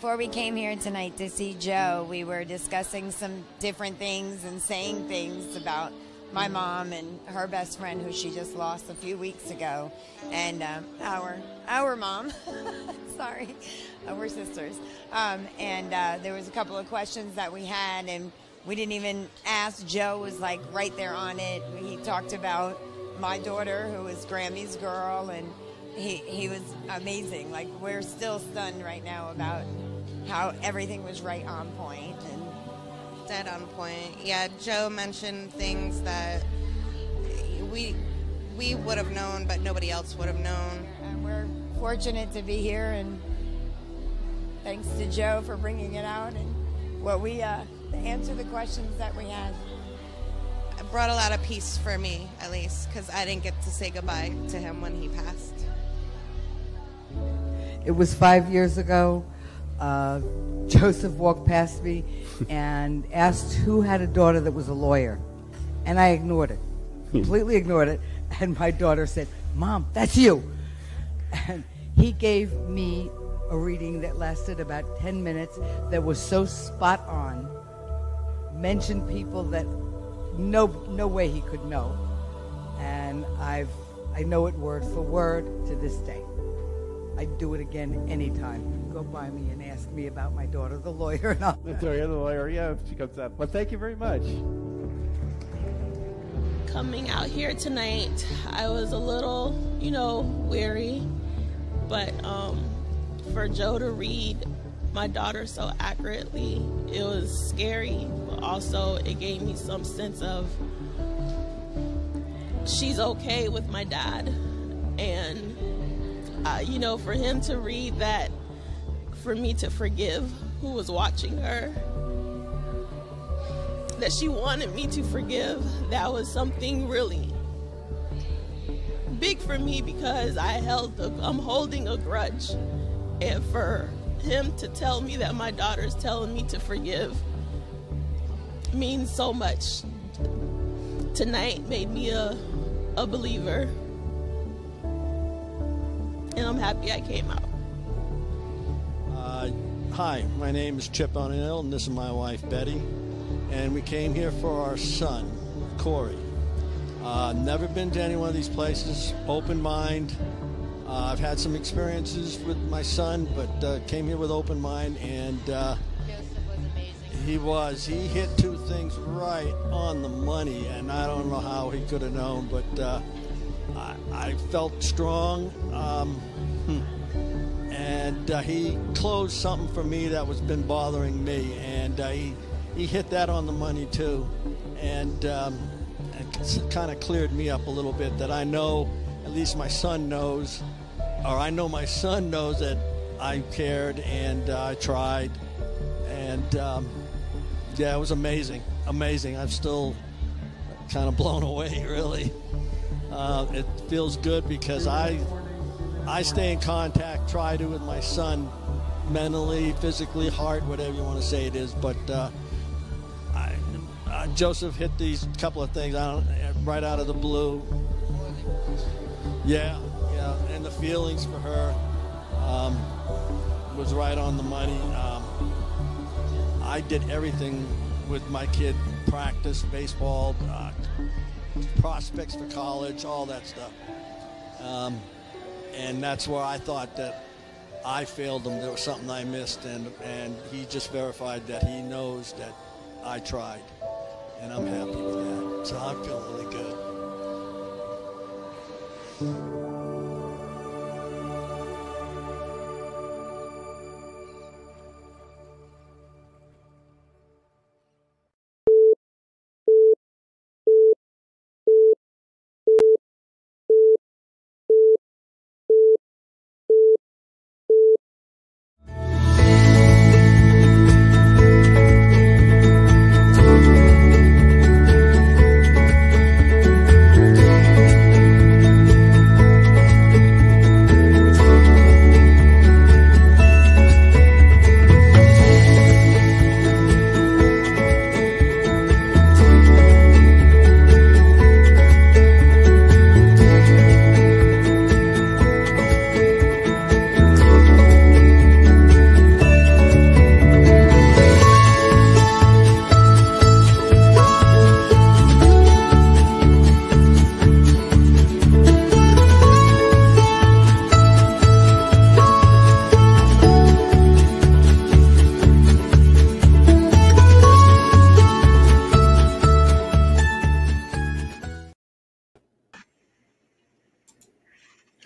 before we came here tonight to see Joe, we were discussing some different things and saying things about my mom and her best friend, who she just lost a few weeks ago, and our mom. Sorry, we're sisters. And there was a couple of questions that we had, and we didn't even ask. Joe was like right there on it. He talked about my daughter, who was Grammy's girl, and he was amazing. Like, we're still stunned right now about how everything was right on point. And dead on point. Yeah, Joe mentioned things that we would have known, but nobody else would have known. And we're fortunate to be here, and thanks to Joe for bringing it out and what we answer the questions that we had. It brought a lot of peace for me, at least, because I didn't get to say goodbye to him when he passed. It was 5 years ago. Joseph walked past me and asked who had a daughter that was a lawyer. And I ignored it, completely ignored it. And my daughter said, "Mom, that's you." And he gave me a reading that lasted about 10 minutes that was so spot on, mentioned people that no way he could know. And I know it word for word to this day. I'd do it again anytime. Go by me and ask me about my daughter, the lawyer, and I'll... The lawyer, yeah, if she comes up. Well, thank you very much. Coming out here tonight, I was a little, weary, but for Joe to read my daughter so accurately, it was scary, but also it gave me some sense of she's okay with my dad. And for him to read that, for me to forgive who was watching her, that she wanted me to forgive, that was something really big for me, because I'm holding a grudge. And for him to tell me that my daughter's telling me to forgive means so much. Tonight made me a believer. And I'm happy I came out. Hi, my name is Chip O'Neill, and this is my wife, Betty. And we came here for our son, Corey. Never been to any one of these places, open mind. I've had some experiences with my son, but came here with open mind, and Joseph was amazing. He hit two things right on the money, and I don't know how he could have known, but I felt strong, and he closed something for me that was been bothering me, and he hit that on the money too, and it kind of cleared me up a little bit, that I know, at least my son knows, or I know my son knows that I cared and I tried, and yeah, it was amazing. I'm still kind of blown away, really. It feels good because I stay in contact, try to, with my son, mentally, physically, heart, whatever you want to say it is. But Joseph hit these couple of things right out of the blue. Yeah, and the feelings for her was right on the money. I did everything with my kid, practice, baseball, prospects for college, all that stuff. And that's where I thought that I failed him. There was something I missed, and he just verified that he knows that I tried. And I'm happy with that. So I'm feeling really good.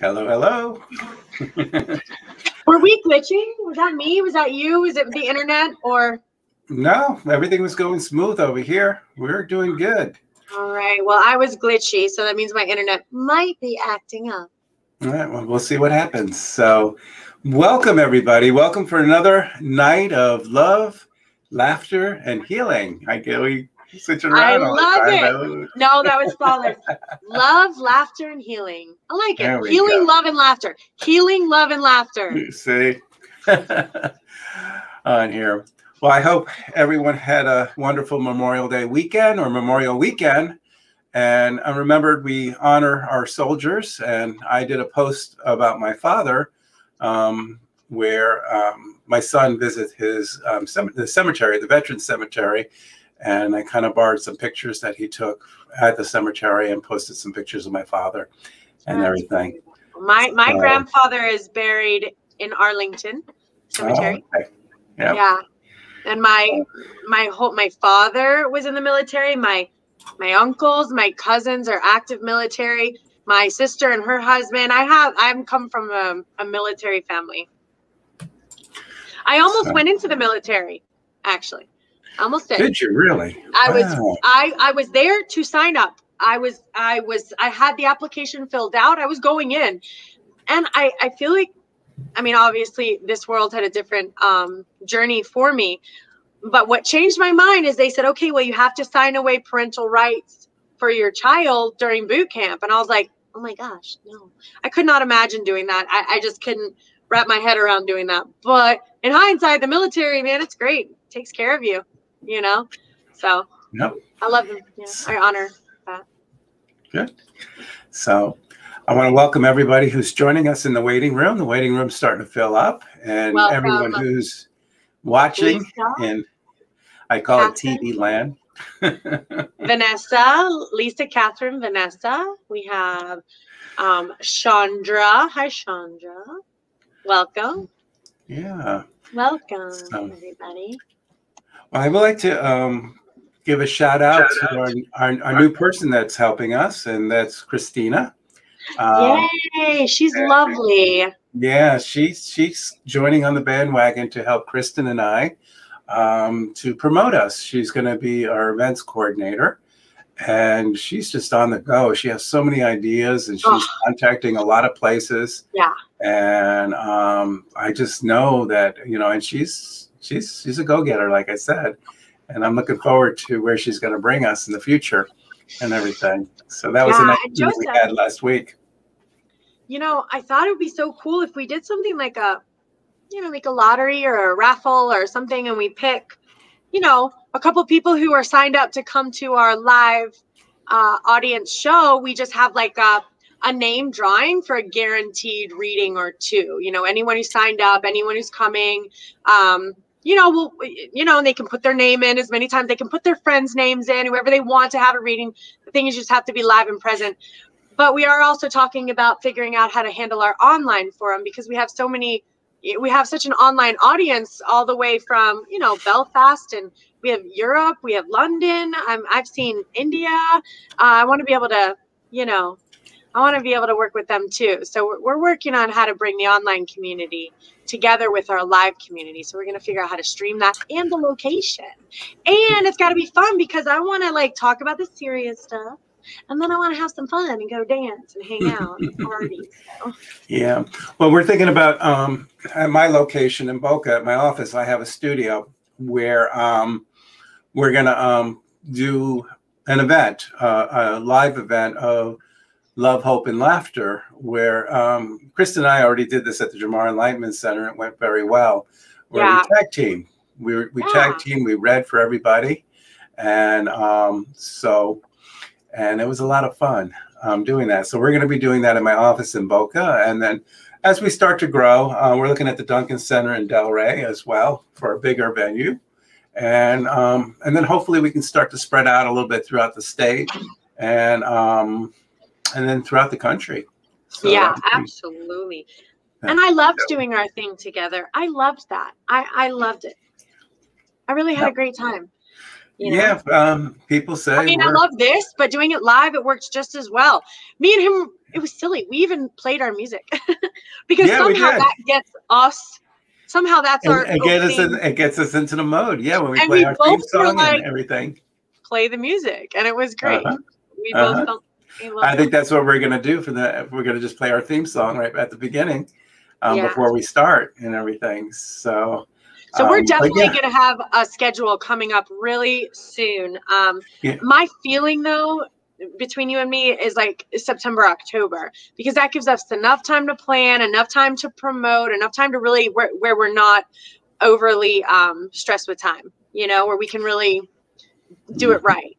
Hello, hello. Were we glitching? Was that me? Was that you? Was it the internet or? No, everything was going smooth over here. We're doing good. All right. Well, I was glitchy, so that means my internet might be acting up. All right. Well, we'll see what happens. So, welcome everybody. Welcome for another night of love, laughter, and healing. We switch it around. I love it. No, that was flawless. Love, laughter, and healing. I like it. Healing, love, and laughter. Healing, love, and laughter. You see? On here. Well, I hope everyone had a wonderful Memorial Day weekend or Memorial Weekend. And I remembered we honor our soldiers. And I did a post about my father where my son visits his the cemetery, the Veterans Cemetery. And I kind of borrowed some pictures that he took at the cemetery and posted some pictures of my father and everything. My grandfather is buried in Arlington Cemetery. Oh, okay. Yep. Yeah. And my father was in the military. My uncles, my cousins are active military. My sister and her husband. I'm come from a military family. I almost went into the military, actually. Almost did. Did you really? I was there to sign up. I had the application filled out. I was going in. And I feel like, I mean, obviously this world had a different journey for me. But what changed my mind is they said, okay, well, you have to sign away parental rights for your child during boot camp. And I was like, oh my gosh, no. I could not imagine doing that. I just couldn't wrap my head around doing that. But in hindsight, the military, man, it's great. It takes care of you. You know, so yep. I love them. Yeah, I honor that. Good. So I want to welcome everybody who's joining us in the waiting room. The waiting room's starting to fill up, and welcome. Everyone who's watching in, I call Catherine. It TV land. Vanessa, Lisa, Catherine, Vanessa. We have Chandra. Hi, Chandra. Welcome. Yeah. Welcome, everybody. Well, I would like to give a shout out to our new person that's helping us, and that's Christina. Yay, she's lovely. Yeah, she's joining on the bandwagon to help Kristen and I to promote us. She's going to be our events coordinator, and she's just on the go. She has so many ideas, and she's contacting a lot of places. Yeah. And I just know that, you know, and she's a go-getter, like I said, and I'm looking forward to where she's going to bring us in the future and everything. So that was a nice meeting we had last week. You know, I thought it would be so cool if we did something like a lottery or a raffle or something, and we pick, you know, a couple people who are signed up to come to our live audience show. We just have like a name drawing for a guaranteed reading or two. You know, anyone who signed up, anyone who's coming. You know, and they can put their name in as many times. They can put their friends' names in, whoever they want to have a reading. The thing is, you just have to be live and present. But we are also talking about figuring out how to handle our online forum, because we have such an online audience all the way from, you know, Belfast, and we have Europe, we have London. I've seen India. I want to be able to, you know, work with them too. So we're working on how to bring the online community together with our live community. So we're going to figure out how to stream that and the location. And it's got to be fun, because I want to like talk about the serious stuff, and then I want to have some fun and go dance and hang out and party. So. Yeah. Well, we're thinking about at my location in Boca, at my office, I have a studio where we're going to do an event, a live event of Love, Hope, and Laughter, where Kristen and I already did this at the Jamar Enlightenment Center. It went very well. Where we tag team. We tag team. We read for everybody, and and it was a lot of fun doing that. So we're going to be doing that in my office in Boca, and then as we start to grow, we're looking at the Duncan Center in Delray as well for a bigger venue, and then hopefully we can start to spread out a little bit throughout the state, and then throughout the country. So yeah, absolutely. And I loved doing our thing together. I loved that. I loved it. I really had a great time. You know? Yeah, people say. I mean, I love this, but doing it live, it works just as well. Me and him it was silly. We even played our music because Yeah, somehow that gets us. Somehow that's our. It gets us into the mode. Yeah, when we and play we our both theme were song like, and everything. Play the music, and it was great. We both felt. I think that's what we're gonna do we're gonna just play our theme song right at the beginning, before we start and everything. So we're definitely going to have a schedule coming up really soon. My feeling, though, between you and me is like September, October, because that gives us enough time to plan, enough time to promote, enough time to really where we're not overly stressed with time, where we can really do it right.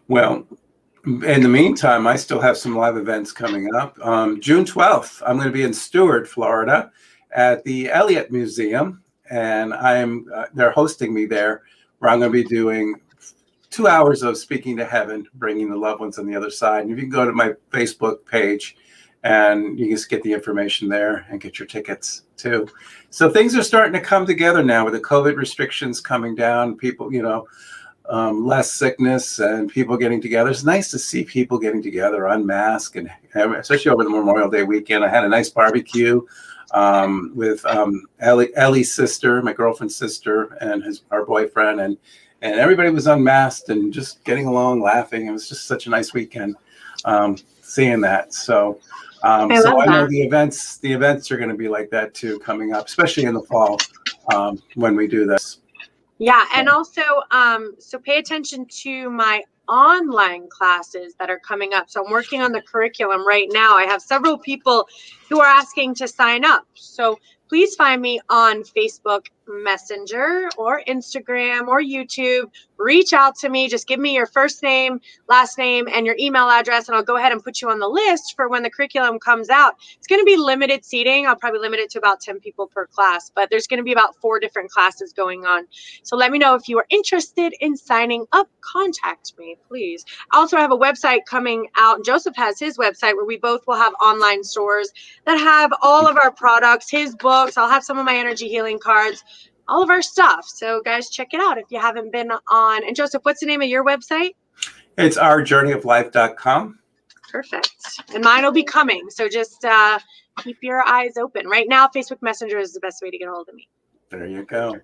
Well, in the meantime, I still have some live events coming up. June 12th, I'm going to be in Stewart, Florida at the Elliott Museum. And they're hosting me there, where I'm going to be doing 2 hours of speaking to heaven, bringing the loved ones on the other side. And if you can go to my Facebook page, and you can just get the information there and get your tickets too. So things are starting to come together now with the COVID restrictions coming down. People, less sickness and people getting together. It's nice to see people getting together, unmasked, and especially over the Memorial Day weekend. I had a nice barbecue with Ellie's sister, my girlfriend's sister, and our boyfriend, and everybody was unmasked and just getting along, laughing. It was just such a nice weekend seeing that. So I know the events are going to be like that too, coming up, especially in the fall when we do this. Yeah, and also so pay attention to my online classes that are coming up. So I'm working on the curriculum right now. I have several people who are asking to sign up. So please find me on Facebook Messenger or Instagram or YouTube. Reach out to me. Just give me your first name, last name, and your email address, and I'll go ahead and put you on the list for when the curriculum comes out. It's going to be limited seating. I'll probably limit it to about 10 people per class, but there's going to be about 4 different classes going on. So let me know if you are interested in signing up. Contact me, please. I also have a website coming out. Joseph has his website where we both will have online stores that have all of our products, his books. I'll have some of my energy healing cards, all of our stuff. So guys, check it out if you haven't been on. And Joseph, what's the name of your website? It's ourjourneyoflife.com. Perfect. And mine will be coming. So just keep your eyes open. Right now, Facebook Messenger is the best way to get a hold of me. There you go.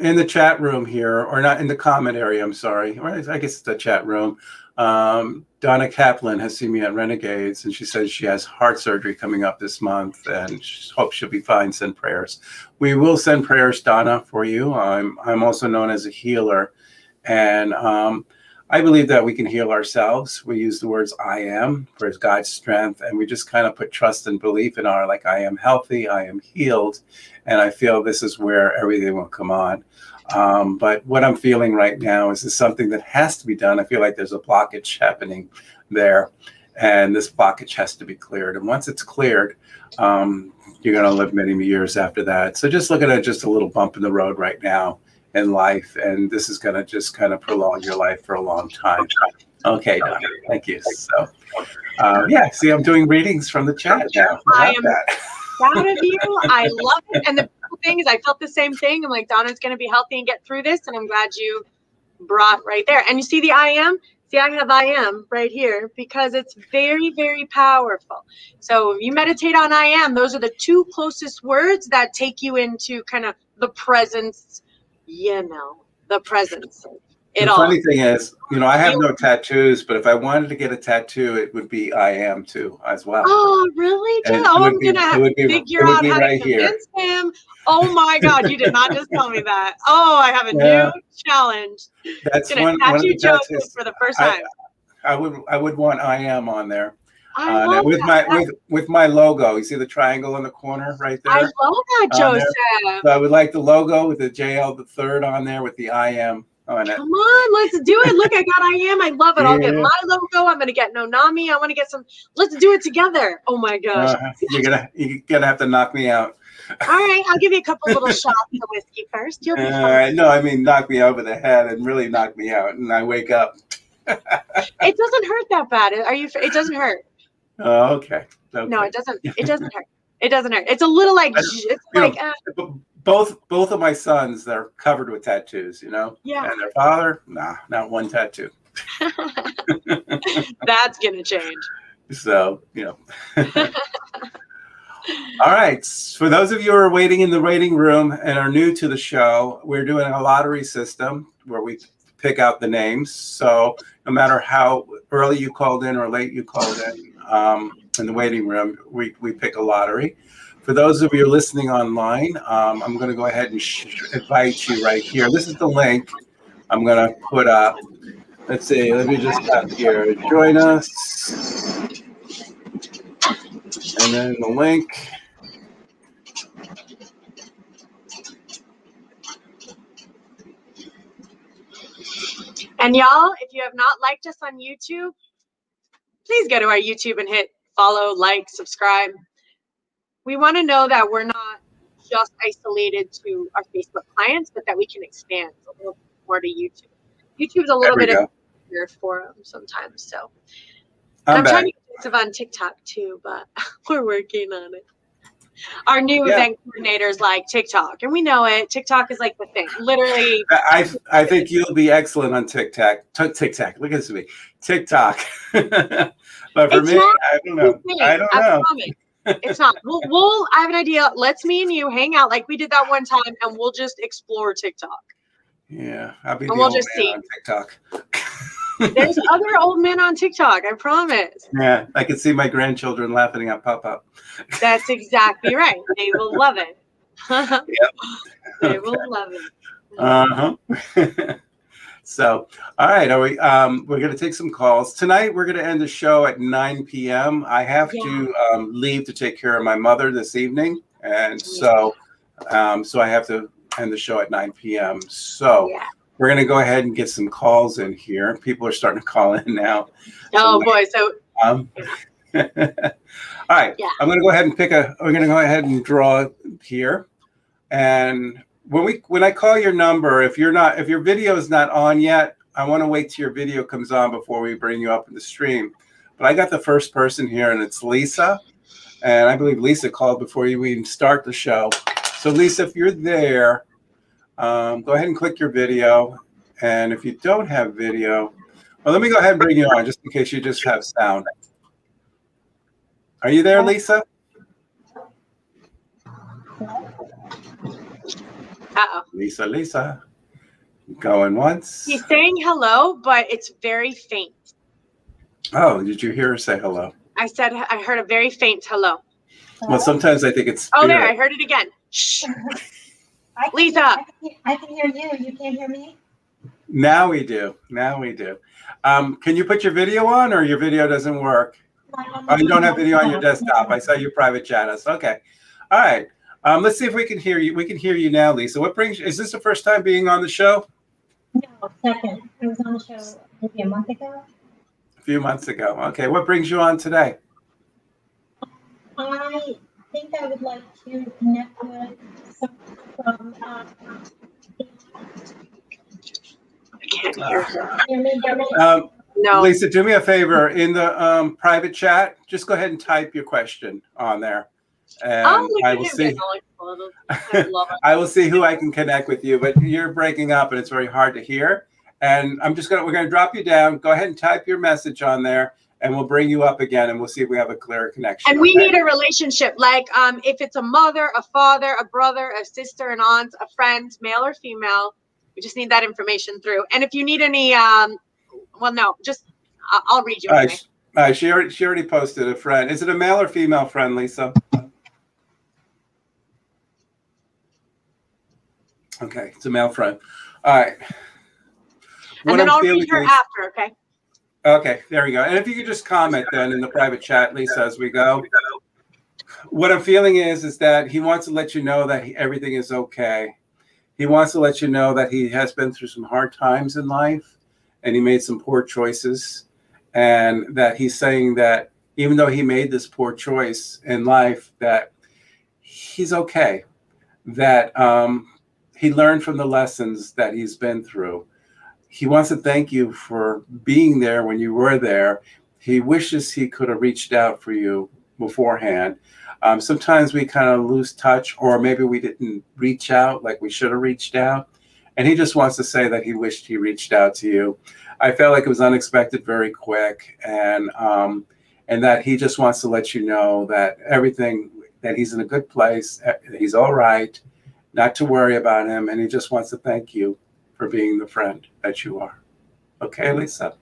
In the chat room here, or not in the comment area, I'm sorry. Or I guess it's the chat room. Donna Kaplan has seen me at Renegades, and she says she has heart surgery coming up this month, and she hopes she'll be fine. Send prayers. We will send prayers, Donna, for you. I'm also known as a healer, and I believe that we can heal ourselves. We use the words I am for God's strength, and we just kind of put trust and belief in I am healthy, I am healed, and I feel this is where everything will come on. But what I'm feeling right now is something that has to be done. I feel like there's a blockage happening there, and this blockage has to be cleared. And once it's cleared, you're going to live many years after that. So just look at it, just a little bump in the road right now in life, and this is going to just kind of prolong your life for a long time. Okay, Donna, thank you. So, yeah, see, I'm doing readings from the chat now. I am proud of you. I love it. And the cool thing is I felt the same thing. I'm like, Donna's going to be healthy and get through this, and I'm glad you brought right there. And you see the I am? See, I have I am right here because it's very, very powerful. So you meditate on I am. Those are the 2 closest words that take you into kind of the presence, the presence. The funny thing is, I have no tattoos, but if I wanted to get a tattoo, it would be I am too as well. Oh, really? I'm going to have to figure out how to convince him. Oh my God, you did not just tell me that. Oh, I have a new challenge. That's one of the tattoos for the first time. I would want I am on there. I love with my logo. You see the triangle in the corner right there? I love that, Joseph. So I would like the logo with the JL the third on there with the I am on it. Come on, let's do it. Look, I got I am. I love it. I'll get my logo. I'm gonna get Nonami. I want to get some. Let's do it together. Oh my gosh. You're gonna have to knock me out. All right, I'll give you a couple little shots of whiskey first. You'll be fine. No, I mean knock me over the head and really knock me out, and I wake up. It doesn't hurt that bad. It doesn't hurt. Oh, okay. No, it doesn't. It doesn't hurt. It doesn't hurt. It's a little like both of my sons, they're covered with tattoos, Yeah. And their father, nah, not one tattoo. That's gonna change. So, you know. All right. For those of you who are waiting in the waiting room and are new to the show, we're doing a lottery system where we pick out the names. So no matter how early you called in or late you called in the waiting room, we pick a lottery. For those of you listening online, I'm going to go ahead and invite you right here. This is the link I'm going to put up. Let's see. Let me just tap here. Join us. And then the link. And y'all, if you have not liked us on YouTube, please go to our YouTube and hit follow, like, subscribe. We want to know that we're not just isolated to our Facebook clients, but that we can expand a little more to YouTube. YouTube's a little bit of a forum sometimes. So I'm trying to get active on TikTok too, but we're working on it. Our new event coordinators like TikTok, and we know it. TikTok is like the thing. Literally, I think you'll be excellent on TikTok. TikTok, look at me, TikTok. But for me, I don't know. I don't know. It's not. We'll. I have an idea. Let's me and you hang out like we did that one time, and we'll just explore TikTok. Yeah, I'll be the old man on TikTok. There's other old men on TikTok, I promise. Yeah, I can see my grandchildren laughing at pop-up. That's exactly right. They will love it. Yep. They will love it. Uh-huh. So, all right, are we? We're going to take some calls tonight. We're going to end the show at 9 p.m. I have to leave to take care of my mother this evening, and so I have to end the show at 9 p.m. So. We're going to go ahead and get some calls in here. People are starting to call in now. Oh, boy. So, all right. Yeah. I'm going to go ahead and we're going to go ahead and draw here. And when I call your number, if your video is not on yet, I want to wait till your video comes on before we bring you up in the stream. But I got the first person here, and it's Lisa. And I believe Lisa called before you even start the show. So, Lisa, if you're there, go ahead and click your video. And if you don't have video, well, let me go ahead and bring you on just in case you just have sound. Are you there, Lisa? Uh-oh. Lisa. Going once. He's saying hello, but it's very faint. Oh, did you hear her say hello? I heard a very faint hello. Well, sometimes I think it's spirit. Oh, there, I heard it again. Shh. Lisa. I can hear you. You can't hear me? Now we do. Can you put your video on, or your video doesn't work? Oh, you don't have video on your desktop. I saw your private chat us. Okay. All right. Let's see if we can hear you. We can hear you now, Lisa. Is this the first time being on the show? No, second. I was on the show maybe a month ago. A few months ago. Okay. What brings you on today? I think I would like to connect with someone from I can't hear her. No. Lisa, do me a favor. In the private chat, just go ahead and type your question on there. And I will see. I will see who I can connect with you, but you're breaking up and it's very hard to hear. And we're going to drop you down. Go ahead and type your message on there, and we'll bring you up again, and we'll see if we have a clearer connection. And we need a relationship, like if it's a mother, a father, a brother, a sister, an aunt, a friend, male or female. We just need that information through. And if you need any, well, no, just I'll read you. Anyway. She already posted a friend. Is it a male or female friend, Lisa? Okay, it's a male friend. All right. And then I'll read her after, okay? Okay, there we go. And if you could just comment then in the private chat, Lisa, as we go. What I'm feeling is that he wants to let you know that everything is okay. He wants to let you know that he has been through some hard times in life, and he made some poor choices, and that he's saying that even though he made this poor choice in life, that he's okay, that he learned from the lessons that he's been through. He wants to thank you for being there when you were there. He wishes he could have reached out for you beforehand. Sometimes we kind of lose touch, or maybe we didn't reach out like we should have reached out. And he just wants to say that he wished he reached out to you. I felt like it was unexpected, very quick. And and that he just wants to let you know that everything, that he's in a good place, he's all right, not to worry about him, and he just wants to thank you for being the friend that you are. Okay, Lisa?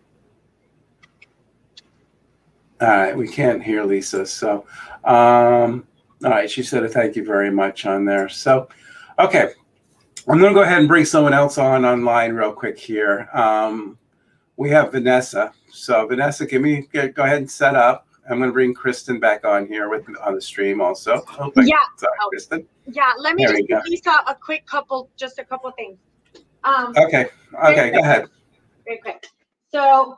All right, we can't hear Lisa, so, all right, she said a thank you very much on there. So, okay, I'm going to go ahead and bring someone else online real quick here. We have Vanessa. So, Vanessa, go ahead and set up. I'm going to bring Kristen back on here on the stream also. Yeah. Sorry, Kristen. Yeah, let me There just we give Lisa a couple things. Okay, go ahead. Very quick. So,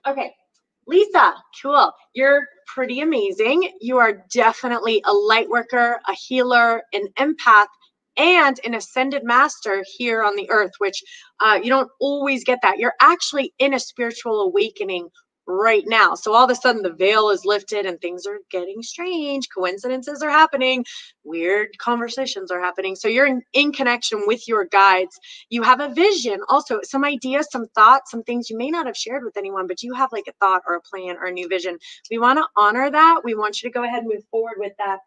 okay, Lisa, cool. You're pretty amazing. You are definitely a light worker, a healer, an empath, and an ascended master here on the earth, which you don't always get that. You're actually in a spiritual awakening right now. So all of a sudden the veil is lifted and things are getting strange. Coincidences are happening. Weird conversations are happening. So you're in connection with your guides. You have a vision, also some ideas, some thoughts, some things you may not have shared with anyone, but you have like a thought or a plan or a new vision. We want to honor that. We want you to go ahead and move forward with that.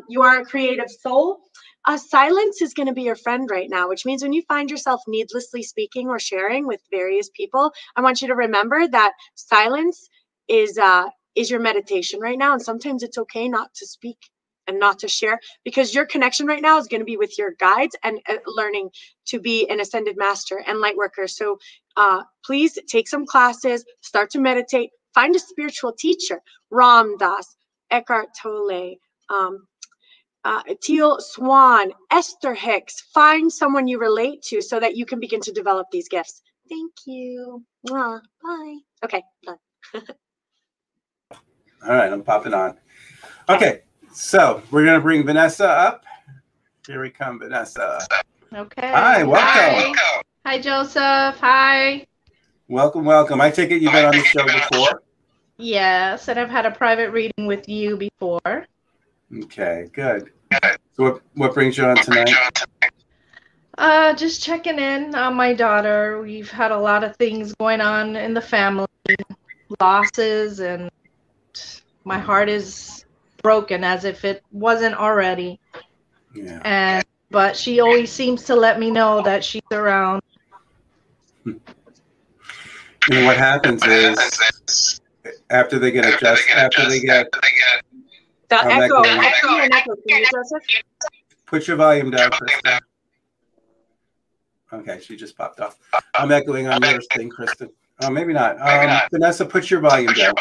You are a creative soul. Silence is going to be your friend right now, which means when you find yourself needlessly speaking or sharing with various people, I want you to remember that silence is your meditation right now. And sometimes it's okay not to speak and not to share, because your connection right now is going to be with your guides and learning to be an ascended master and light worker. So please take some classes, start to meditate, find a spiritual teacher, Ram Dass, Eckhart Tolle, Teal Swan, Esther Hicks. Find someone you relate to so that you can begin to develop these gifts. Thank you. Bye. Okay, done. All right, I'm popping on. Okay, so we're going to bring Vanessa up. Here we come, Vanessa. Okay. Hi, welcome. Hi, Joseph. Hi. Welcome. I take it you've been on the show before? Yes, and I've had a private reading with you before. Okay, good. So what brings you on tonight? Just checking in on my daughter. We've had a lot of things going on in the family, losses, and my heart is broken as if it wasn't already. Yeah. But she always seems to let me know that she's around. You know what happens is after they get the echo. Can you, Joseph? Put your volume down, Kristen. Okay, she just popped off. I'm echoing on your thing, Kristen. Oh, maybe not. Vanessa, put your volume down.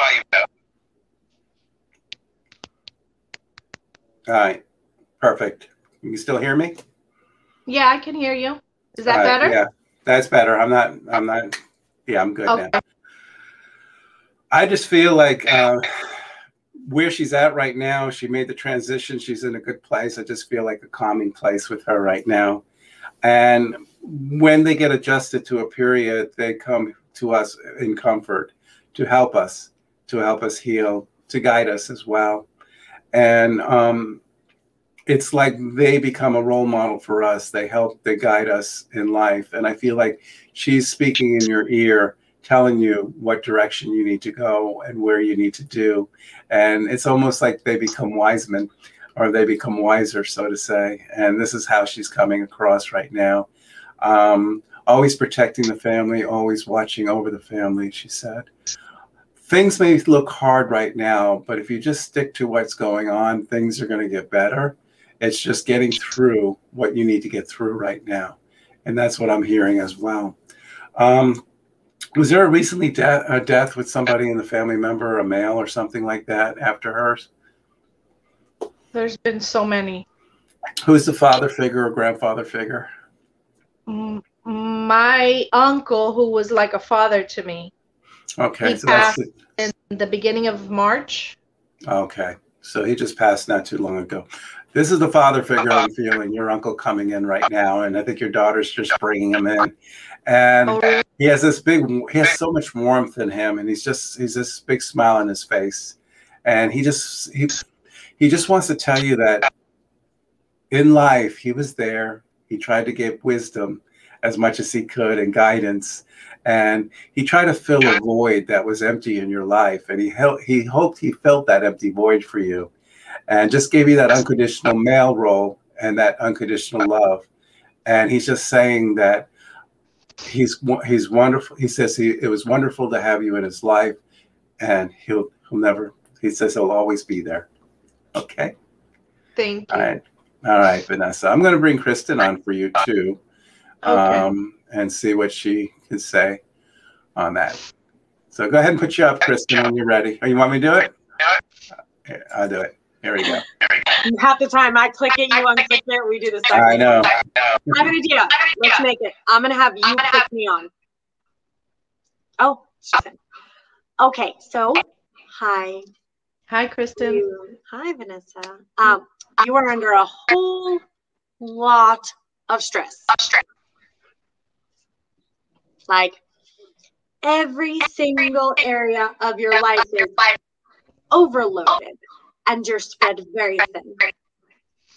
All right, perfect. You can still hear me? Yeah, I can hear you. Is that better? Yeah, that's better. I'm not. Yeah, I'm good now. I just feel like where she's at right now, she made the transition. She's in a good place. I just feel like a calming place with her right now. And when they get adjusted to a period, they come to us in comfort to help us heal, to guide us as well. And it's like they become a role model for us. They guide us in life. And I feel like she's speaking in your ear, telling you what direction you need to go and where you need to do. And it's almost like they become wise men, or they become wiser, so to say. And this is how she's coming across right now. Always protecting the family, always watching over the family, she said. Things may look hard right now, but if you just stick to what's going on, things are going to get better. It's just getting through what you need to get through right now. And that's what I'm hearing as well. Was there a recently a death with somebody in the family member, a male or something like that after hers? There's been so many. Who's the father figure or grandfather figure? My uncle, who was like a father to me. Okay. He passed in the beginning of March. Okay. So he just passed not too long ago. This is the father figure I'm feeling, your uncle coming in right now. And I think your daughter's just bringing him in. And he has so much warmth in him. And he's this big smile on his face. And he just wants to tell you that in life, he was there. He tried to give wisdom. as much as he could and guidance. And he tried to fill a void that was empty in your life. And he hoped he felt that empty void for you and just gave you that unconditional male role and that unconditional love. And he's just saying that he's wonderful. He says it was wonderful to have you in his life, and he'll never, he says he'll always be there. Okay. Thank you. All right, Vanessa. I'm going to bring Kristen on for you too. Okay. And see what she can say on that. So go ahead and put you up, Kristen, when you're ready. Oh, you want me to do it? Here, I'll do it. Here we go. Half the time I click it, you unclick it, we do the second. I know. I have an idea. Let's make it. I'm going to have you click me on. Oh, she said. Okay, so hi. Hi, Kristen. Hi, Vanessa. You are under a whole lot of stress. Like every single area of your life is overloaded and you're spread very thin.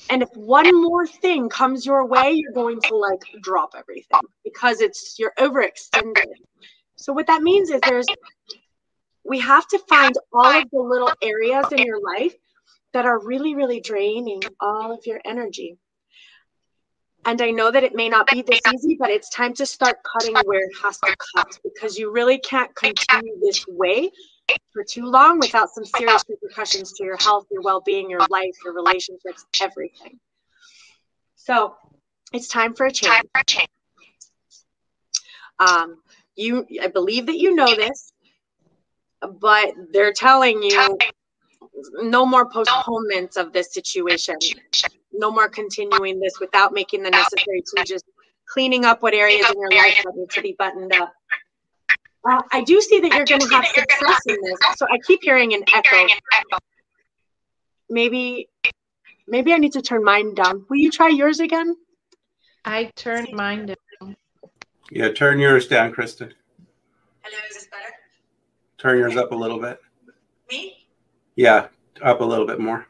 And if one more thing comes your way, you're going to like drop everything because you're overextended. So what that means is we have to find all of the little areas in your life that are really, really draining all of your energy. And I know that it may not be this easy, but it's time to start cutting where it has to cut because you really can't continue this way for too long without some serious repercussions to your health, your well-being, your life, your relationships, everything. So it's time for a change. I believe that you know this, but they're telling you no more postponements of this situation. No more continuing this without making the necessary changes, cleaning up what areas in your life that need to be buttoned up. I do see that you're going to have success in this. So I keep hearing an echo. Maybe I need to turn mine down. Will you try yours again? I turned mine down. Yeah, turn yours down, Kristen. Hello, is this better? Turn yours up a little bit. Me? Yeah, up a little bit more.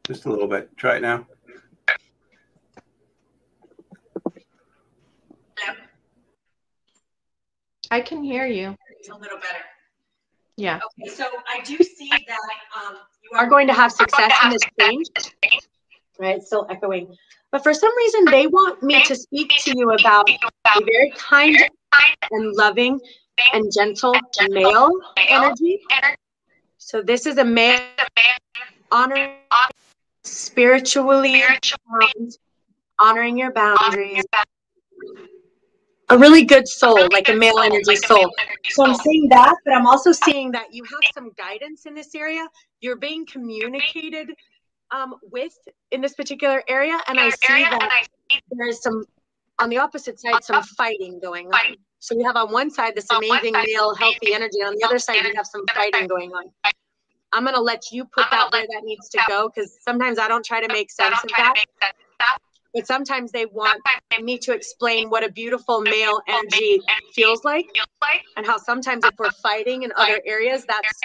Just a little bit. Try it now. Hello? I can hear you. It's a little better. Yeah. Okay, so I do see that you are going to have success in this change. Right, it's still echoing. But for some reason, they want me to speak to you about a very kind and loving and gentle male energy. So this is a male honoring, spiritually, honoring your boundaries. A really good soul, like a male energy soul. So I'm saying that, but I'm also seeing that you have some guidance in this area. You're being communicated with in this particular area, and I see that there's some, on the opposite side, some fighting going on. So you have on one side this amazing male healthy energy, on the other side you have some fighting going on. I'm going to let you put that where that needs to go, because sometimes I don't try to make sense of that. But sometimes they want me to explain what a beautiful male energy feels like, and how sometimes if we're fighting in other areas, that's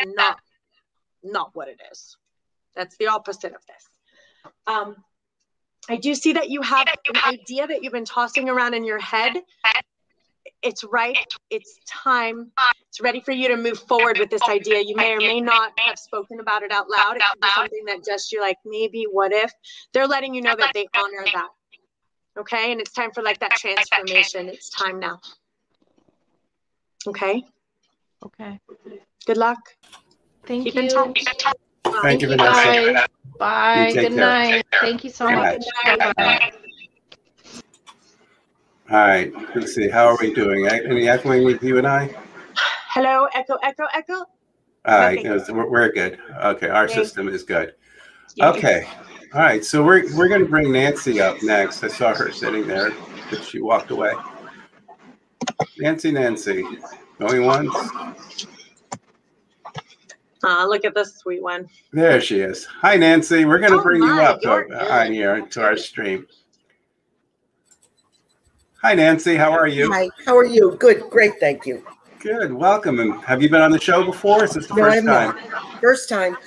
not what it is. That's the opposite of this. I do see that you have an idea that you've been tossing around in your head. It's right. It's time. It's ready for you to move forward with this idea. You may or may not have spoken about it out loud. It could be something that just you're like, maybe, what if? They're letting you know that they honor that. Okay? And it's time for like that transformation. It's time now. Okay? Okay. Good luck. Thank you. Keep in touch. Thank you, Vanessa. Guys. Bye. Good night. Thank you so much. Bye-bye. All right. Let's see. How are we doing? Any echoing with you and I? Hello. Echo, echo, echo. All right. We're good. Okay. Our system is good. Okay. All right. So we're going to bring Nancy up next. I saw her sitting there, but she walked away. Nancy. Going once. Look at this sweet one. There she is. Hi, Nancy. We're going to bring you up on here to our stream. Hi, Nancy. How are you? Hi. How are you? Good. Great. Thank you. Good. Welcome. And have you been on the show before? Is this the first time? First time.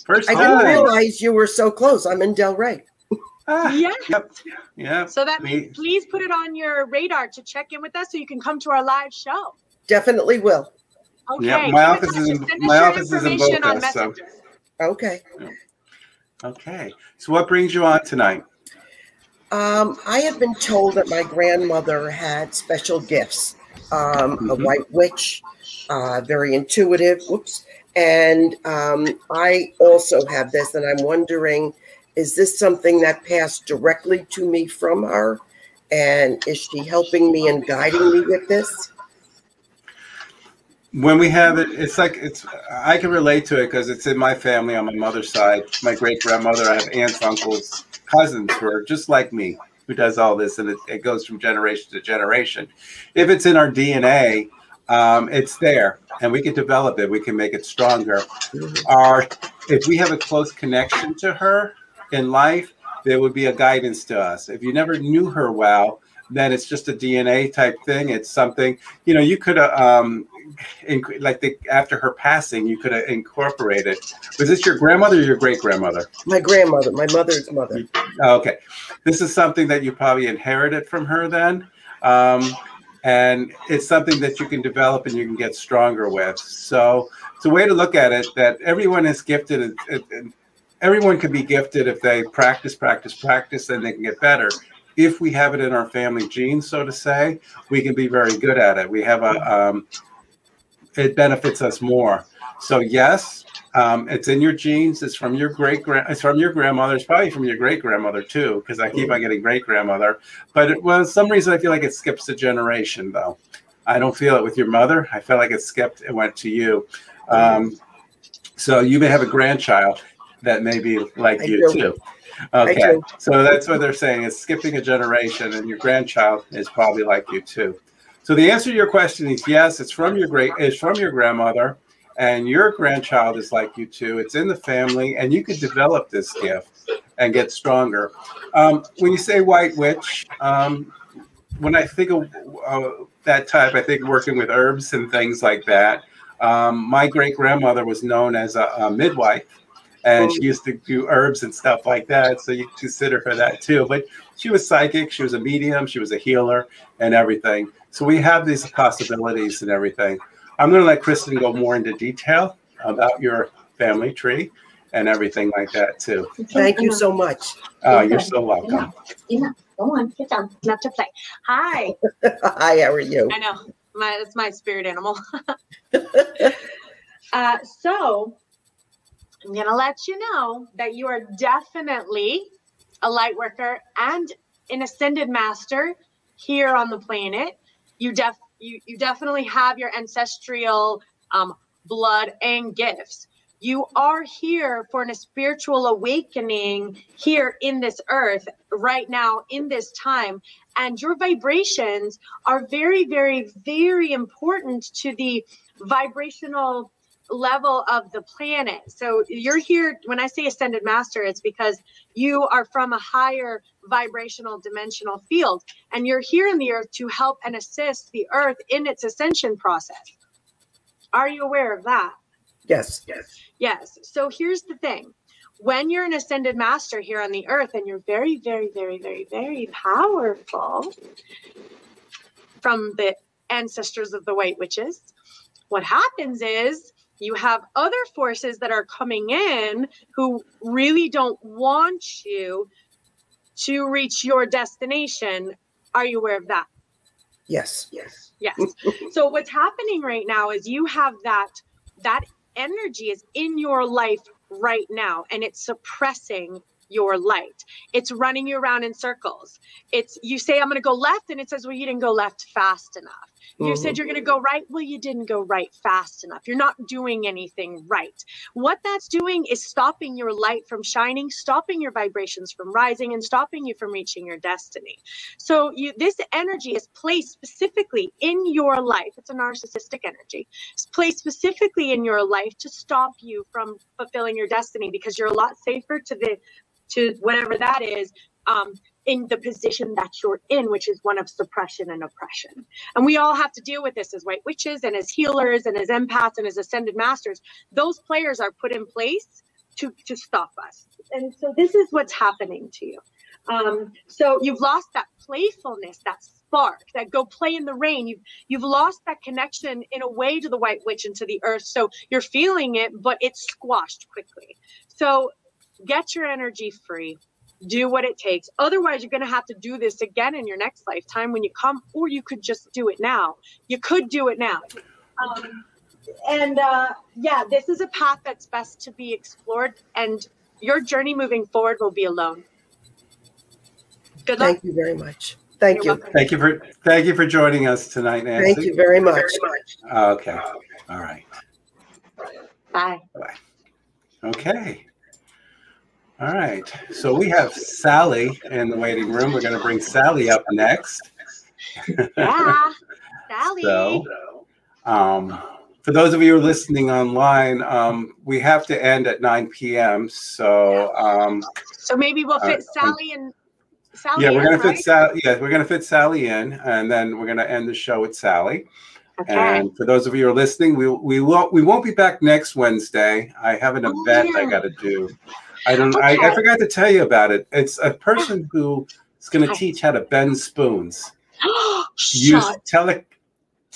First time. I didn't realize you were so close. I'm in Delray. Yes. Yep. So that means please put it on your radar to check in with us so you can come to our live show. Definitely will. Okay. Yep. My office is in Boca. So. Okay. Okay. So what brings you on tonight? I have been told that my grandmother had special gifts. A white witch, very intuitive. And I also have this, and I'm wondering, is this something that passed directly to me from her? And is she helping me and guiding me with this? When we have it, I can relate to it because it's in my family on my mother's side. My great grandmother, I have aunts, uncles, cousins who are just like me, who does all this, and it goes from generation to generation. If it's in our DNA, it's there, and we can develop it. We can make it stronger. If we have a close connection to her in life, there would be a guidance to us. If you never knew her well, then it's just a DNA type thing. It's something, you could after her passing, you could have incorporated. Was this your grandmother or your great grandmother? My grandmother, my mother's mother. Okay, this is something that you probably inherited from her then, and it's something that you can develop and you can get stronger with. So it's a way to look at it that everyone is gifted, and everyone can be gifted if they practice, then they can get better. If we have it in our family genes, so to say, we can be very good at it. We have it benefits us more. So yes, it's in your genes. It's from your it's from your grandmother. It's probably from your great grandmother too, because I keep on getting great grandmother. But some reason I feel like it skips a generation though. I don't feel it with your mother. I feel like it skipped. It went to you. So you may have a grandchild that may be like you too. Okay, so that's what they're saying. It's skipping a generation, and your grandchild is probably like you too. So the answer to your question is yes. It's from your grandmother, and your grandchild is like you too. It's in the family, and you could develop this gift and get stronger. When you say white witch, when I think of that type, I think working with herbs and things like that. My great grandmother was known as a midwife. And she used to do herbs and stuff like that. So you consider her that too. But she was psychic. She was a medium. She was a healer and everything. So we have these possibilities and everything. I'm going to let Kristen go more into detail about your family tree and everything like that too. Thank you so much. You're so welcome. Yeah, go on. Get down. Enough to play. Hi. Hi, how are you? I know. It's my spirit animal. So I'm going to let you know that you are definitely a light worker and an ascended master here on the planet. You definitely have your ancestral blood and gifts. You are here for a spiritual awakening here in this earth right now in this time. And your vibrations are very, very, very important to the vibrational level of the planet. So you're here, when I say ascended master, it's because you are from a higher vibrational dimensional field, and you're here in the earth to help and assist the earth in its ascension process. Are you aware of that? Yes. So here's the thing. When you're an ascended master here on the earth, and you're very, very, very, very, very powerful from the ancestors of the white witches, what happens is you have other forces that are coming in who really don't want you to reach your destination. Are you aware of that? Yes. So what's happening right now is you have that energy is in your life right now, and it's suppressing your light. It's running you around in circles. You say, I'm going to go left, and it says, well, you didn't go left fast enough. You said you're going to go right. Well, you didn't go right fast enough. You're not doing anything right. What that's doing is stopping your light from shining, stopping your vibrations from rising, and stopping you from reaching your destiny. So this energy is placed specifically in your life. It's a narcissistic energy. It's placed specifically in your life to stop you from fulfilling your destiny, because you're a lot safer to whatever that is, in the position that you're in, which is one of suppression and oppression. And we all have to deal with this as white witches and as healers and as empaths and as ascended masters. Those players are put in place to stop us. And so this is what's happening to you. So you've lost that playfulness, that spark, that go play in the rain. You've lost that connection in a way to the White Witch and to the earth. So you're feeling it, but it's squashed quickly. So get your energy free. Do what it takes. Otherwise, you're going to have to do this again in your next lifetime when you come, or you could just do it now. You could do it now. Yeah, this is a path that's best to be explored, and your journey moving forward will be alone. Good luck. Thank you very much. Thank you. Thank you for joining us tonight, Nancy. Thank you very much. Okay. All right. Bye. Bye. Okay. All right. So we have Sally in the waiting room. We're going to bring Sally up next. Yeah, Sally. So, for those of you who are listening online, we have to end at 9 p.m. So, so maybe we'll fit Sally and Sally. Yeah, we're going to fit right? Sally. Yeah, we're going to fit Sally in, and then we're going to end the show with Sally. Okay. And for those of you who are listening, we won't be back next Wednesday. I have an event I got to do. I forgot to tell you about it. It's a person who is going to teach how to bend spoons. Use telekinesis.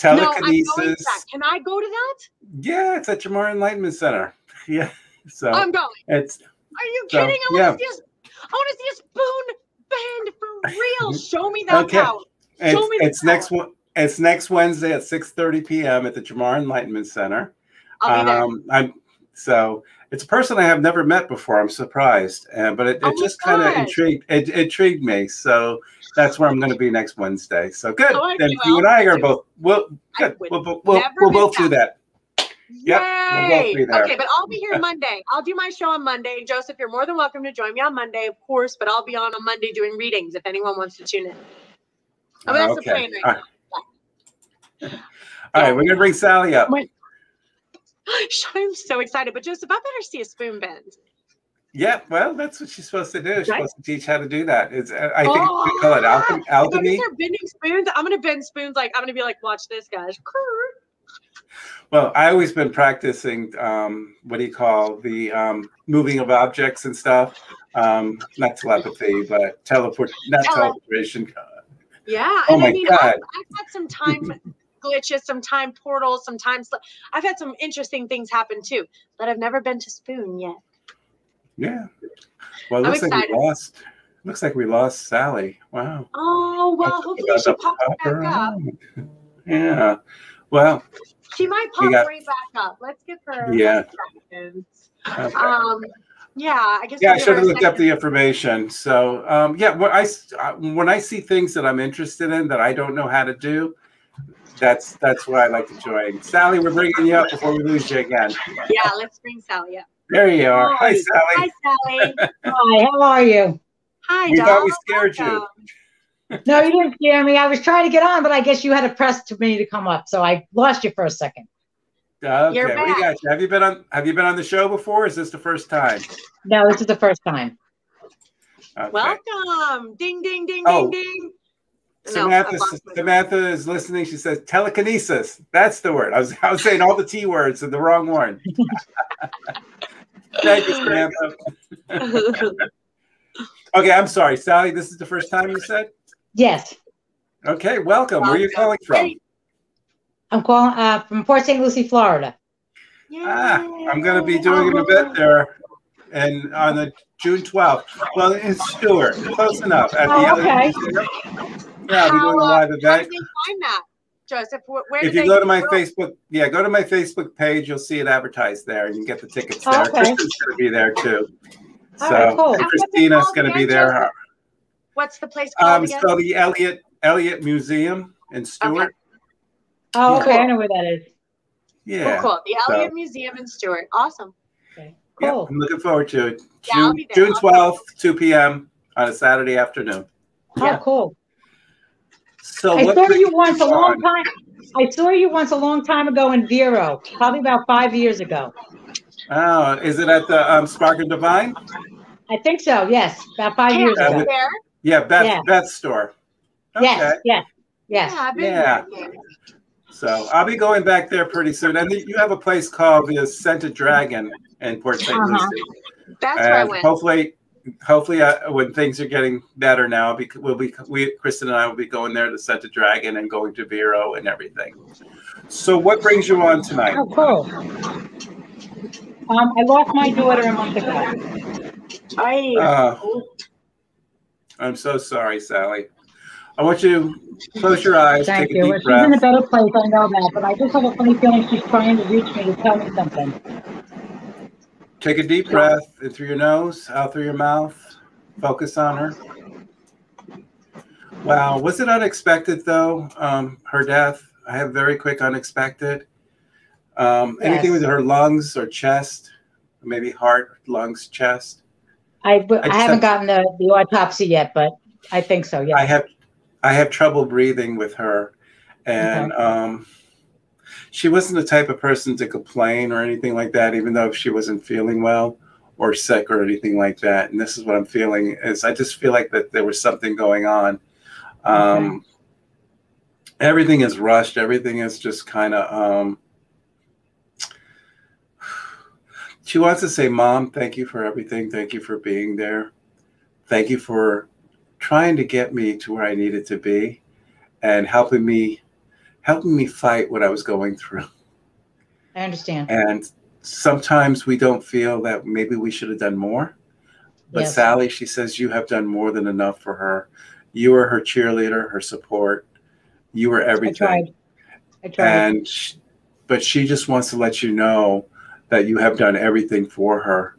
No, I'm going to that. Can I go to that? Yeah, it's at Jamar Enlightenment Center. Yeah, so I'm going. Are you kidding? I want to see a spoon bend for real. Show me that power. Show me It's next Wednesday at 6:30 p.m. at the Jamar Enlightenment Center. I'll be there. So it's a person I have never met before. I'm surprised, but it just kind of intrigued me. So that's where I'm going to be next Wednesday. So good. Then you and I are both. We'll both do that. Yep, we'll both be there. Okay, but I'll be here Monday. I'll do my show on Monday. Joseph, you're more than welcome to join me on Monday, of course. But I'll be on Monday doing readings if anyone wants to tune in. Oh, that's the plan right now. All right, we're gonna bring Sally up. I'm so excited, but Joseph, I better see a spoon bend. Yeah, well, that's what she's supposed to do. She's supposed to teach how to do that. I think we call it alchemy. Start bending spoons. I'm gonna bend spoons I'm gonna be like, watch this, guys. Well, I always been practicing what do you call the moving of objects and stuff. Not telepathy, but teleportation. Yeah. Oh my God. I've had some time glitches, some time portals, sometimes I've had some interesting things happen too, but I've never been to spoon yet. Yeah. Well, looks like we lost Sally. Wow. Oh, well, hopefully she pops back up. Yeah. Well, she might pop right back up. Let's give her seconds. Okay. Yeah, I guess. Yeah, I should have looked up the information. So, when I see things that I'm interested in that I don't know how to do, that's where I like to join. Sally, we're bringing you up before we lose you again. Yeah, let's bring Sally up. There you are. Hi, Sally. Hi, Sally. Hi, how are you? Hi, we thought we scared you. No, you didn't scare me. I was trying to get on, but I guess you had to press to me to come up, so I lost you for a second. Okay, we got you. Have you been on the show before? Or is this the first time? No, this is the first time. Okay. Welcome. Ding, ding, ding, ding, ding. Samantha is listening. She says telekinesis. That's the word. I was saying all the T words and the wrong one. Thank you, Samantha. Okay, I'm sorry, Sally. This is the first time you said? Yes. Okay, welcome. Where are you calling from? I'm calling from Port St. Lucie, Florida. I'm going to be doing an event there, and on the June 12th. Well, in Stewart, close enough. At the okay. Yeah, I'll be doing a live event. How do they find that, Joseph? If you go to my Facebook, go to my Facebook page, you'll see it advertised there, and you can get the tickets there. Okay. Kristen's going to be there too. Right, cool. And Christina's going to be there. What's the place called again? So the Elliott Museum in Stewart. Okay. Oh, okay. I know where that is. Yeah. Cool. The Elliott Museum in Stewart. Awesome. Okay. Cool. Yeah, I'm looking forward to it. Yeah, June 12th, 2 p.m. on a Saturday afternoon. Oh, cool. So I saw you once a long time. I saw you once a long time ago in Vero, probably about 5 years ago. Oh, is it at the Spark and Divine? I think so. Yes, about 5 years ago. Yeah, Beth's store. Okay. Yes. Yeah. So I'll be going back there pretty soon. And you have a place called the Scented Dragon in Port St. Lucie. That's where I went. Hopefully, hopefully when things are getting better now, because Kristen and I will be going there to Set the Dragon and going to Vero and everything. So what brings you on tonight? Oh, cool. I lost my daughter a month ago. I'm so sorry, Sally. I want you to close your eyes, Thank take you. a deep She's breath. in a better place, I know that, but I just have a funny feeling she's trying to reach me to tell me something. Take a deep breath in through your nose, out through your mouth. Focus on her. Wow. Was it unexpected, though, her death? I have very quick unexpected. Anything with her lungs or chest, maybe heart, lungs, chest? I haven't gotten the autopsy yet, but I think so, yeah. I have trouble breathing with her. And she wasn't the type of person to complain or anything like that, even though she wasn't feeling well or sick or anything like that. And this is what I'm feeling, is I just feel like that there was something going on. Everything is rushed. Everything is just kind of, she wants to say, Mom, thank you for everything. Thank you for being there. Thank you for trying to get me to where I needed to be and helping me fight what I was going through. I understand. And sometimes we don't feel that maybe we should have done more. But Yes. Sally, she says you have done more than enough for her. You were her cheerleader, her support. You were everything. I tried. But she just wants to let you know that you have done everything for her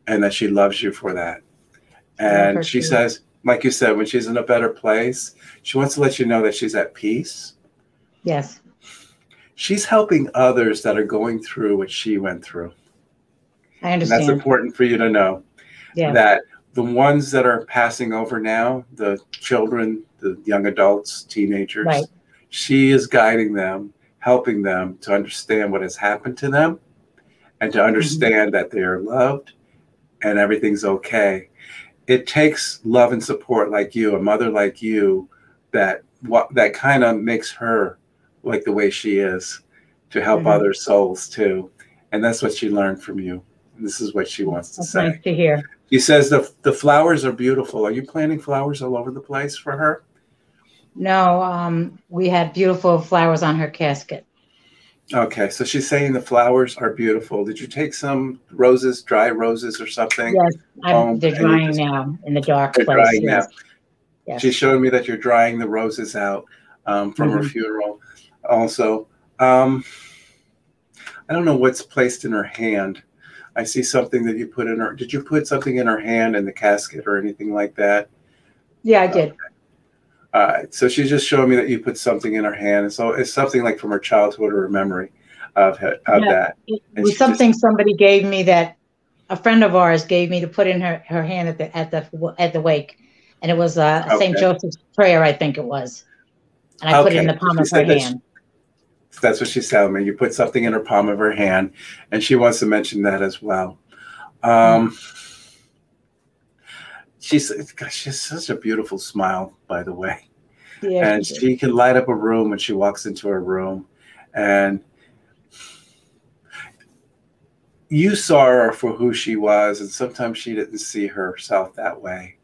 and that she loves you for that. And she says, like you said, when she's in a better place, she wants to let you know that she's at peace. Yes. She's helping others that are going through what she went through. I understand. And that's important for you to know. Yeah. That the ones that are passing over now, the children, the young adults, teenagers, right. She is guiding them, helping them to understand what has happened to them and to understand that they are loved and everything's okay. It takes love and support like you, a mother like you, that kind of makes her like the way she is, to help other souls too. And that's what she learned from you. And this is what she wants to say. Nice to hear. She says the flowers are beautiful. Are you planting flowers all over the place for her? No, we had beautiful flowers on her casket. Okay, so she's saying the flowers are beautiful. Did you take some roses, dry roses or something? Yes, they're drying now in the dark place. Drying yes. now. Yes. She showed me that you're drying the roses out from her funeral. Also, I don't know what's placed in her hand. I see something that you put in her. Did you put something in her hand in the casket or anything like that? Yeah, I did. All right. So she's just showing me that you put something in her hand. And so it's something like from her childhood or a memory of that. It was something somebody gave me, that a friend of ours gave me to put in her hand at the wake. And it was St. Joseph's prayer, I think it was. And I put it in the palm of her hand. That's what she's telling me. You put something in her palm of her hand, and she wants to mention that as well. She has such a beautiful smile, by the way. Yeah, and she can light up a room when she walks into a room. And you saw her for who she was, and sometimes she didn't see herself that way.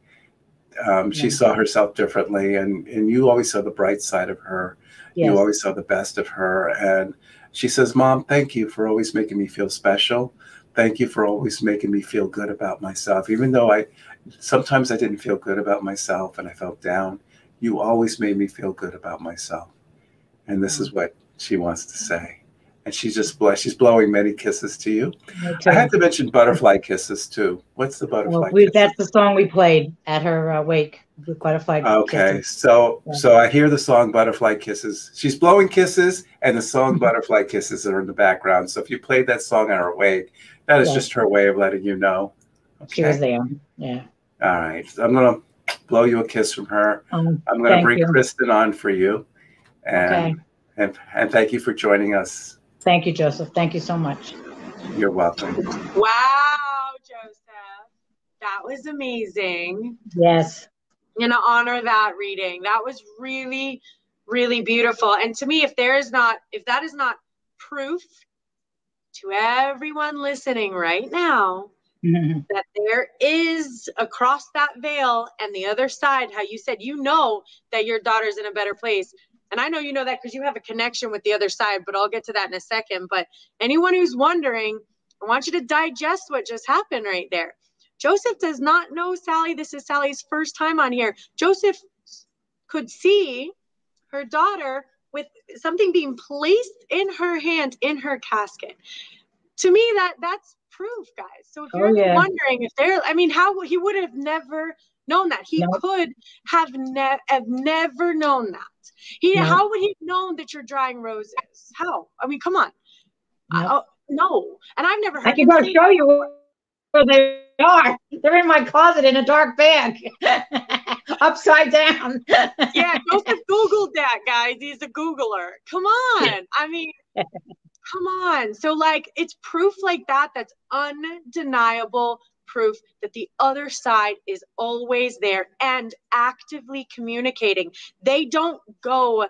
She saw herself differently, and you always saw the bright side of her. Yes. You always saw the best of her. And she says, Mom, thank you for always making me feel special. Thank you for always making me feel good about myself. Even though sometimes I didn't feel good about myself and I felt down, you always made me feel good about myself. And this is what she wants to say. And she's blowing many kisses to you. I have to mention butterfly kisses too. What's the butterfly kiss? That's the song we played at her wake. Butterfly kisses. So I hear the song Butterfly Kisses. She's blowing kisses, and the song Butterfly Kisses are in the background. So if you played that song at her wake, that is just her way of letting you know. Okay? She was there. Yeah. All right. So I'm going to blow you a kiss from her. I'm going to bring Kristen on for you. And thank you for joining us. Thank you, Joseph. Thank you so much. You're welcome. Wow, Joseph. That was amazing. Yes. I'm going to honor that reading. That was really, really beautiful. And to me, if that is not proof to everyone listening right now that there is across that veil and the other side, how you said, that your daughter's in a better place. And I know you know that because you have a connection with the other side, but I'll get to that in a second. But anyone who's wondering, I want you to digest what just happened right there. Joseph does not know Sally. This is Sally's first time on here. Joseph could see her daughter with something being placed in her hand in her casket. To me, that's proof, guys. So if you're wondering if how he would have never known that. He could have never known that. How would he have known that you're drying roses? How? I mean, come on. No. And I've never heard I can go show you where they are. They're in my closet in a dark bag. Upside down. Yeah, Joseph Googled that, guys. He's a Googler. Come on. I mean, come on. So it's proof like that. That's undeniable proof that the other side is always there and actively communicating. They don't go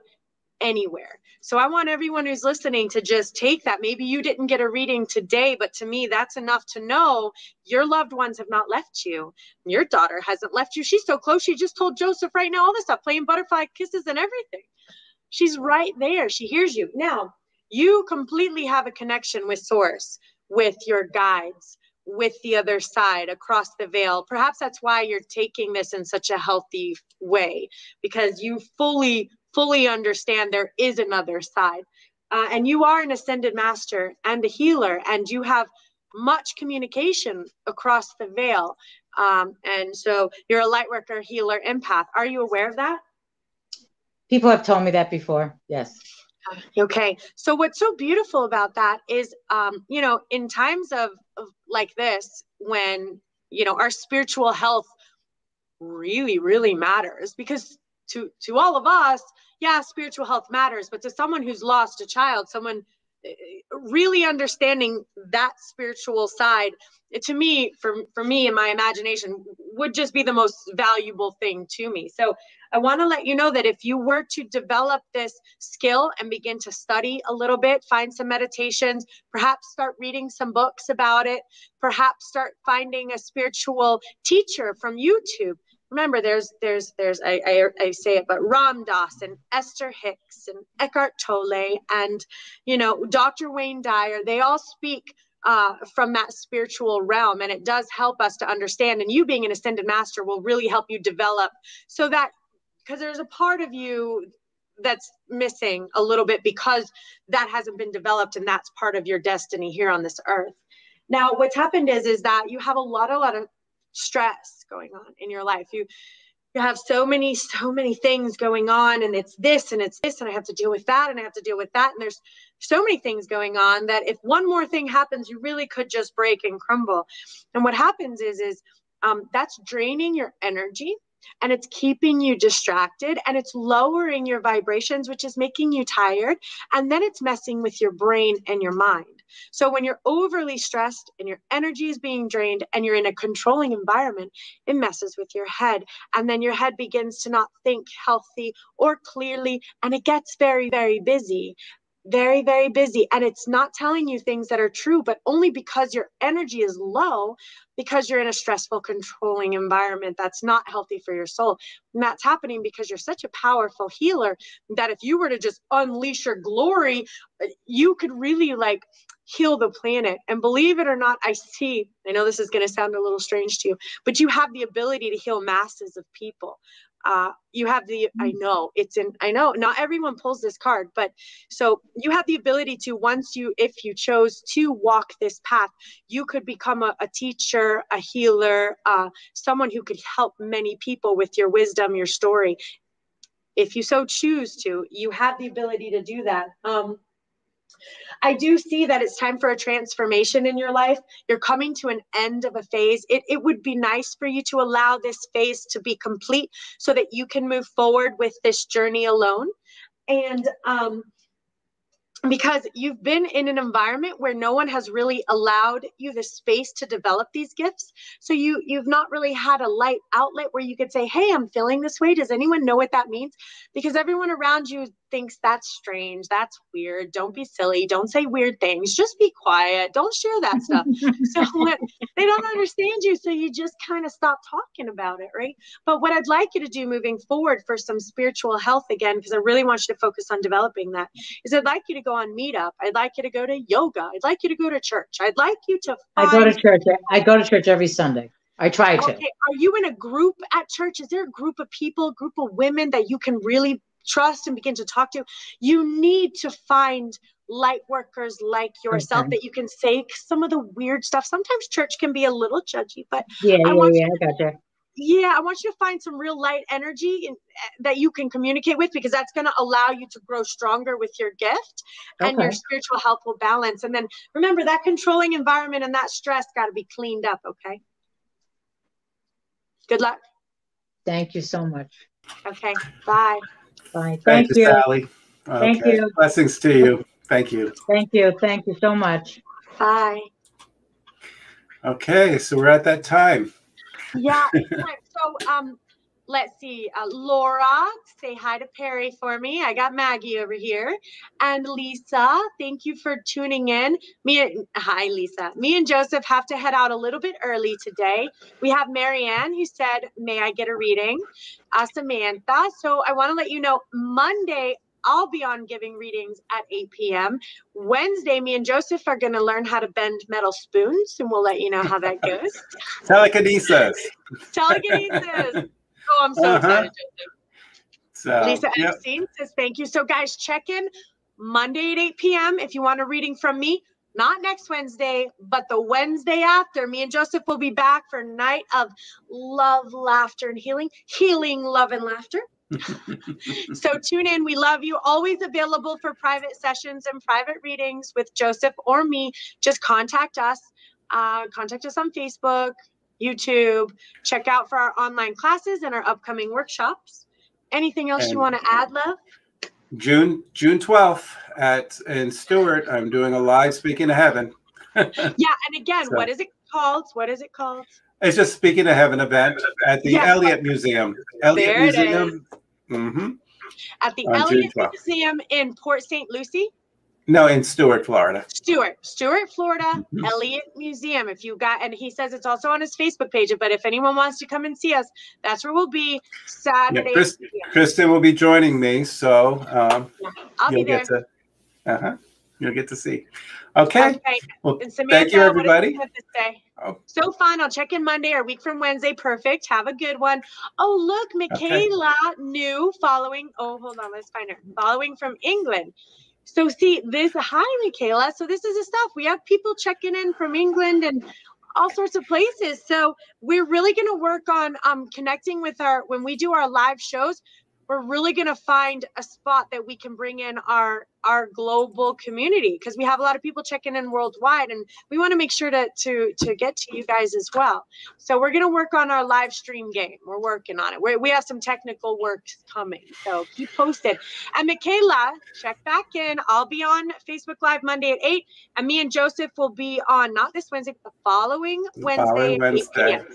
anywhere. So I want everyone who's listening to just take that. Maybe you didn't get a reading today, but to me, that's enough to know your loved ones have not left you. Your daughter hasn't left you. She's so close. She just told Joseph right now all this stuff, playing butterfly kisses and everything. She's right there. She hears you. Now, you completely have a connection with Source, with your guides, with the other side across the veil. Perhaps that's why you're taking this in such a healthy way, because you fully understand there is another side. And you are an ascended master and a healer, and you have much communication across the veil. And so you're a light worker, healer, empath. Are you aware of that? People have told me that before. Yes. Okay. So what's so beautiful about that is, in times of like this, when, our spiritual health really, really matters, because to all of us, spiritual health matters, but to someone who's lost a child, someone really understanding that spiritual side, to me, for me in my imagination, would just be the most valuable thing to me. So I want to let you know that if you were to develop this skill and begin to study a little bit, find some meditations, perhaps start reading some books about it, perhaps start finding a spiritual teacher from YouTube. Remember, there's I say it, but Ram Dass and Esther Hicks and Eckhart Tolle and, Dr. Wayne Dyer, they all speak from that spiritual realm, and it does help us to understand. And you being an ascended master will really help you develop, so that, because there's a part of you that's missing a little bit because that hasn't been developed, and that's part of your destiny here on this earth. Now, what's happened is that you have a lot of stress going on in your life. You have so many things going on, and it's this and it's this, and I have to deal with that, and I have to deal with that, and there's so many things going on that if one more thing happens, you really could just break and crumble. And what happens is that's draining your energy, and it's keeping you distracted, and it's lowering your vibrations, which is making you tired, and then it's messing with your brain and your mind. So when you're overly stressed and your energy is being drained and you're in a controlling environment, it messes with your head, and then your head begins to not think healthy or clearly, and it gets very, very busy. Very, very busy. And it's not telling you things that are true, but only because your energy is low, because you're in a stressful, controlling environment that's not healthy for your soul. And that's happening because you're such a powerful healer that if you were to just unleash your glory, you could really heal the planet. And believe it or not, I know this is going to sound a little strange to you, but you have the ability to heal masses of people. You have I know not everyone pulls this card, but so you have the ability to, if you chose to walk this path, you could become a teacher, a healer, someone who could help many people with your wisdom, your story. If you so choose to, you have the ability to do that. I do see that it's time for a transformation in your life. You're coming to an end of a phase. It would be nice for you to allow this phase to be complete so that you can move forward with this journey alone. And because you've been in an environment where no one has really allowed you the space to develop these gifts. So you've not really had a light outlet where you could say, hey, I'm feeling this way. Does anyone know what that means? Because everyone around you thinks that's strange. That's weird. Don't be silly. Don't say weird things. Just be quiet. Don't share that stuff. So they don't understand you. So you just kind of stop talking about it, right? But what I'd like you to do moving forward for some spiritual health again, because I really want you to focus on developing that, is I'd like you to go on Meetup. I'd like you to go to yoga. I'd like you to go to church. I'd like you to find... I go to church. I go to church every Sunday. I try to. Okay. Are you in a group at church? Is there a group of people, group of women that you can really trust and begin to talk to? You need to find light workers like yourself that you can say some of the weird stuff. Sometimes church can be a little judgy, but I gotcha. Yeah, I want you to find some real light energy that you can communicate with, because that's going to allow you to grow stronger with your gift, and your spiritual health will balance. And then remember, that controlling environment and that stress got to be cleaned up. Okay. Good luck. Thank you so much. Okay. Bye. Bye. Thank you, Sally. Okay. Thank you. Blessings to you. Thank you. Thank you. Thank you so much. Bye. Okay, so we're at that time. Yeah. So, let's see. Laura, say hi to Perry for me. I got Maggie over here. And Lisa, thank you for tuning in. Hi, Lisa. Me and Joseph have to head out a little bit early today. We have Marianne who said, may I get a reading? Samantha. So I want to let you know, Monday, I'll be on giving readings at 8 p.m. Wednesday, me and Joseph are going to learn how to bend metal spoons, and we'll let you know how that goes. Telekinesis. Telekinesis. Oh, I'm so excited, Joseph. So, Lisa Epstein says, thank you. So, guys, check in Monday at 8 p.m. if you want a reading from me. Not next Wednesday, but the Wednesday after. Me and Joseph will be back for Night of Love, Laughter, and Healing. Healing, love, and laughter. So tune in. We love you. Always available for private sessions and private readings with Joseph or me. Just contact us. Contact us on Facebook, YouTube. Check out for our online classes and our upcoming workshops. Anything else you want to add, love? June 12th in Stewart, I'm doing a live Speaking to Heaven. Yeah, and again, so, what is it called? What is it called? It's just Speaking to Heaven event at the Elliott Museum. Elliott there Museum. It is. Mm-hmm. At the Elliott Museum in Port St. Lucie? No, in Stewart, Florida. Stewart, Florida, Elliott Museum. If you got, and he says it's also on his Facebook page, but if anyone wants to come and see us, that's where we'll be Saturday. Yeah, Kristen will be joining me, so I'll be there. You'll get to see. Okay. Well, and Samantha, thank you, everybody. What did you have to say? So fun. I'll check in Monday or a week from Wednesday. Perfect. Have a good one. Oh, look, Michaela new following. Oh, hold on. Let's find her. Following from England. So see this. Hi, Michaela. So this is the stuff. We have people checking in from England and all sorts of places. So we're really going to work on connecting with when we do our live shows. We're really going to find a spot that we can bring in our global community, because we have a lot of people checking in worldwide, and we want to make sure to get to you guys as well. So we're going to work on our live stream game. We're working on it. We have some technical work coming, so keep posted. And Michaela, check back in. I'll be on Facebook Live Monday at 8, and me and Joseph will be on not this Wednesday, but the following Wednesday at 8 p.m.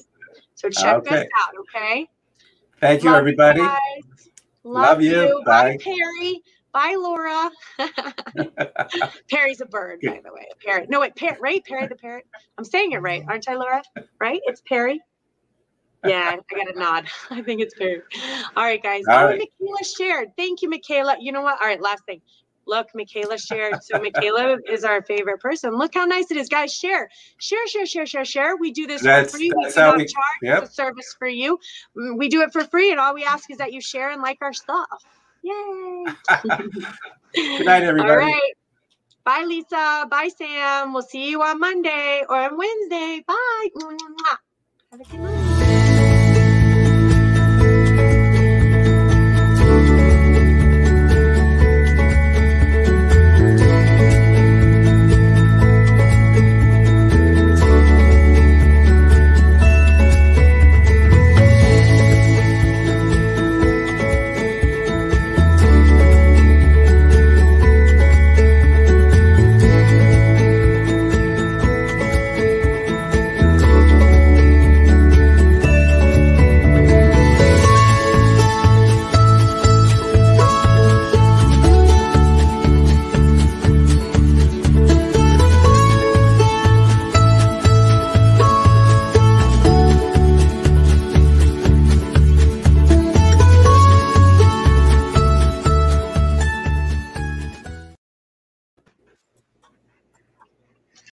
So check us out, okay? Thank you, everybody. You guys. Love you. Bye, Perry. Bye, Laura. Perry's a bird, by the way. A parrot. No, wait, right? Perry the parrot. I'm saying it right, aren't I, Laura? Right? It's Perry. Yeah, I got a nod. I think it's Perry. All right, guys. Michaela shared. Thank you, Michaela. You know what? All right, last thing. Look, Michaela shared. So Michaela is our favorite person. Look how nice it is, guys. Share. We do this for free. We do not charge. It's a service for you. We do it for free, and all we ask is that you share and like our stuff. Yay. Good night, everybody. All right. Bye, Lisa. Bye, Sam. We'll see you on Monday or on Wednesday. Bye. Have a good night.